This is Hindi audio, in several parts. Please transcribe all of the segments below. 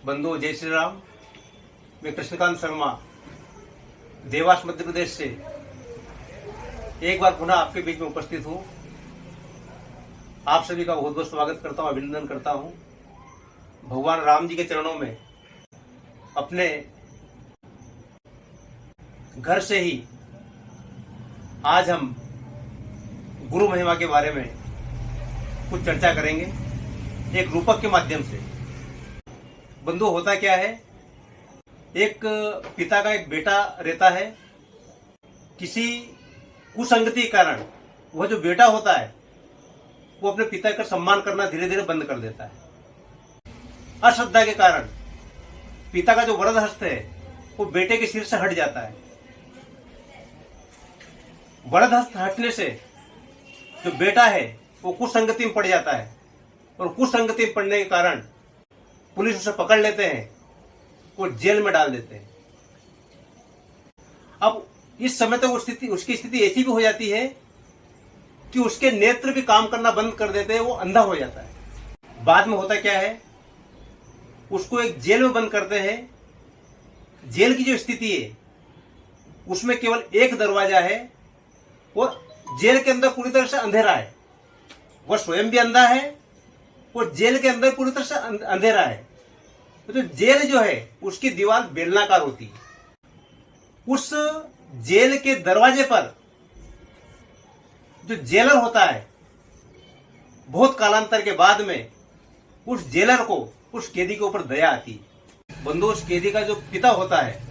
बंधु जय श्री राम। मैं कृष्णकांत शर्मा देवास मध्य प्रदेश से एक बार पुनः आपके बीच में उपस्थित हूँ। आप सभी का बहुत बहुत स्वागत करता हूँ, अभिनंदन करता हूँ। भगवान राम जी के चरणों में अपने घर से ही आज हम गुरु महिमा के बारे में कुछ चर्चा करेंगे एक रूपक के माध्यम से। बंधु, होता क्या है, एक पिता का एक बेटा रहता है। किसी कुसंगति के कारण वह जो बेटा होता है वो अपने पिता का सम्मान करना धीरे धीरे बंद कर देता है। अश्रद्धा के कारण पिता का जो वरद हस्त है वो बेटे के सिर से हट जाता है। वरद हस्त हटने से जो बेटा है वो कुसंगति में पड़ जाता है और कुसंगति में पड़ने के कारण पुलिस उसे पकड़ लेते हैं, वो जेल में डाल देते हैं। अब इस समय तक उसकी स्थिति ऐसी भी हो जाती है कि उसके नेत्र भी काम करना बंद कर देते हैं, वो अंधा हो जाता है। बाद में होता क्या है, उसको एक जेल में बंद करते हैं। जेल की जो स्थिति है उसमें केवल एक दरवाजा है और जेल के अंदर पूरी तरह से अंधेरा है। वह स्वयं भी अंधा है और जेल के अंदर पूरी तरह से अंधेरा है। तो जेल जो है उसकी दीवार बेलनाकार होती है। उस जेल के दरवाजे पर जो जेलर होता है, बहुत कालांतर के बाद में उस जेलर को उस कैदी के ऊपर दया आती है। बंधु, उस कैदी का जो पिता होता है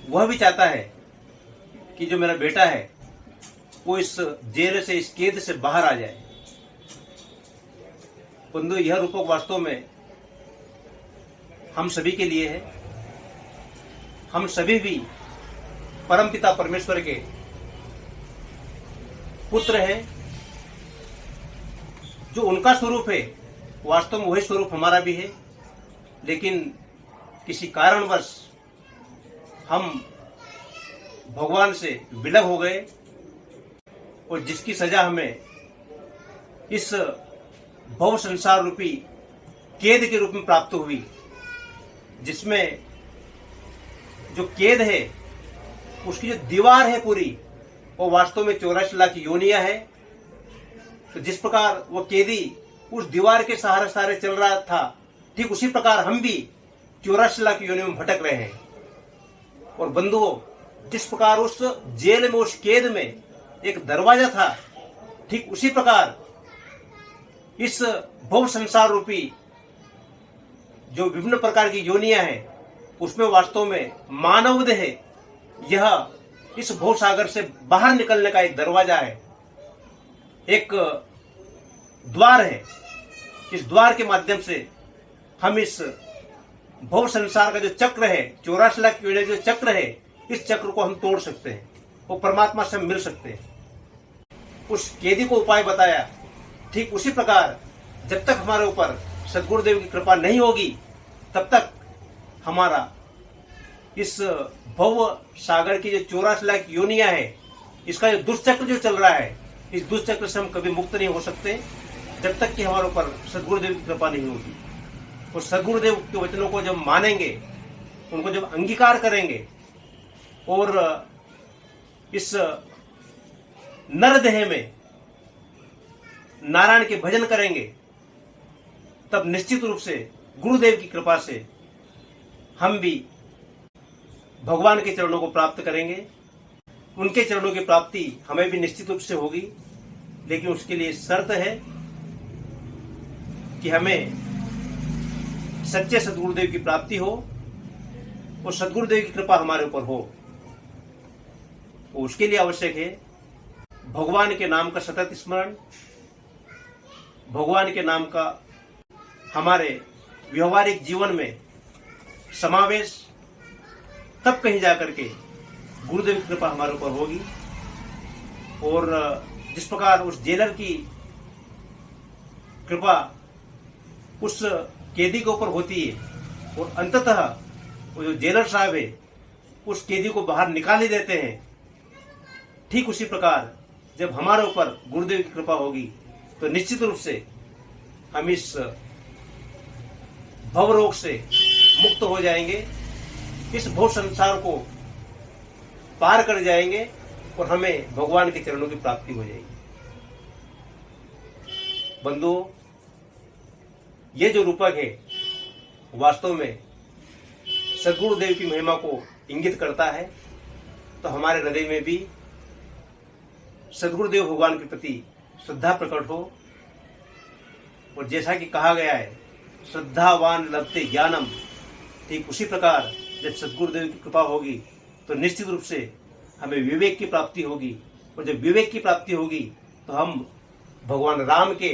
वह भी चाहता है कि जो मेरा बेटा है वो इस जेल से, इस कैद से बाहर आ जाए। बंधु, यह रूपक वास्तव में हम सभी के लिए है। हम सभी भी परमपिता परमेश्वर के पुत्र हैं। जो उनका स्वरूप है वास्तव में वही स्वरूप हमारा भी है, लेकिन किसी कारणवश हम भगवान से विलग हो गए और जिसकी सजा हमें इस भव संसार रूपी कैद के रूप में प्राप्त हुई, जिसमें जो कैद है उसकी जो दीवार है पूरी वो वास्तव में 84 लाख योनियां है। तो जिस प्रकार वो कैदी उस दीवार के सहारे चल रहा था, ठीक उसी प्रकार हम भी 84 लाख योनियों में भटक रहे हैं। और बंधुओं, जिस प्रकार उस जेल में, उस कैद में एक दरवाजा था, ठीक उसी प्रकार इस भव संसार रूपी जो विभिन्न प्रकार की योनियां हैं उसमें वास्तव में मानव देह यह इस भव सागर से बाहर निकलने का एक दरवाजा है, एक द्वार है। इस द्वार के माध्यम से हम इस भव संसार का जो चक्र है, 84 लाख योनियां जो चक्र है, इस चक्र को हम तोड़ सकते हैं, वो परमात्मा से हम मिल सकते हैं। उस कैदी को उपाय बताया। ठीक उसी प्रकार जब तक हमारे ऊपर सद्गुरुदेव की कृपा नहीं होगी तब तक हमारा इस भव सागर की जो 84 लाख योनियां है, इसका जो दुष्चक्र जो चल रहा है, इस दुष्चक्र से हम कभी मुक्त नहीं हो सकते जब तक कि हमारे ऊपर सद्गुरुदेव की कृपा नहीं होगी। और सद्गुरुदेव के वचनों को जब मानेंगे, उनको जब अंगीकार करेंगे और इस नरदेह में नारायण के भजन करेंगे, तब निश्चित रूप से गुरुदेव की कृपा से हम भी भगवान के चरणों को प्राप्त करेंगे। उनके चरणों की प्राप्ति हमें भी निश्चित रूप से होगी, लेकिन उसके लिए शर्त है कि हमें सच्चे सद्गुरुदेव की प्राप्ति हो और सद्गुरुदेव की कृपा हमारे ऊपर हो। उसके लिए आवश्यक है भगवान के नाम का सतत स्मरण, भगवान के नाम का हमारे व्यवहारिक जीवन में समावेश। तब कहीं जाकर के गुरुदेव की कृपा हमारे ऊपर होगी। और जिस प्रकार उस जेलर की कृपा उस कैदी के ऊपर होती है और अंततः वो जो जेलर साहब है उस कैदी को बाहर निकाल ही देते हैं, ठीक उसी प्रकार जब हमारे ऊपर गुरुदेव की कृपा होगी तो निश्चित रूप से हम इस भव रोग से मुक्त हो जाएंगे, इस भव संसार को पार कर जाएंगे और हमें भगवान के चरणों की प्राप्ति हो जाएगी। बंधुओं, ये जो रूपक है वास्तव में सद्गुरुदेव की महिमा को इंगित करता है। तो हमारे हृदय में भी सद्गुरुदेव भगवान के प्रति श्रद्धा प्रकट हो। और जैसा कि कहा गया है, श्रद्धावान लभते ज्ञानम, ठीक उसी प्रकार जब सद्गुरुदेव की कृपा होगी तो निश्चित रूप से हमें विवेक की प्राप्ति होगी। और जब विवेक की प्राप्ति होगी तो हम भगवान राम के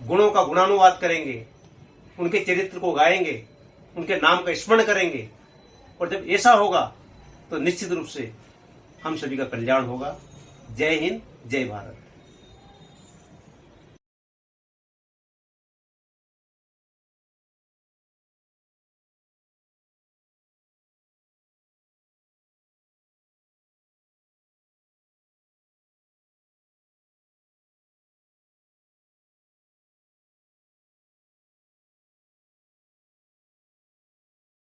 गुणों का गुणानुवाद करेंगे, उनके चरित्र को गाएंगे, उनके नाम का स्मरण करेंगे। और जब ऐसा होगा तो निश्चित रूप से हम सभी का कल्याण होगा। जय हिंद, जय भारत।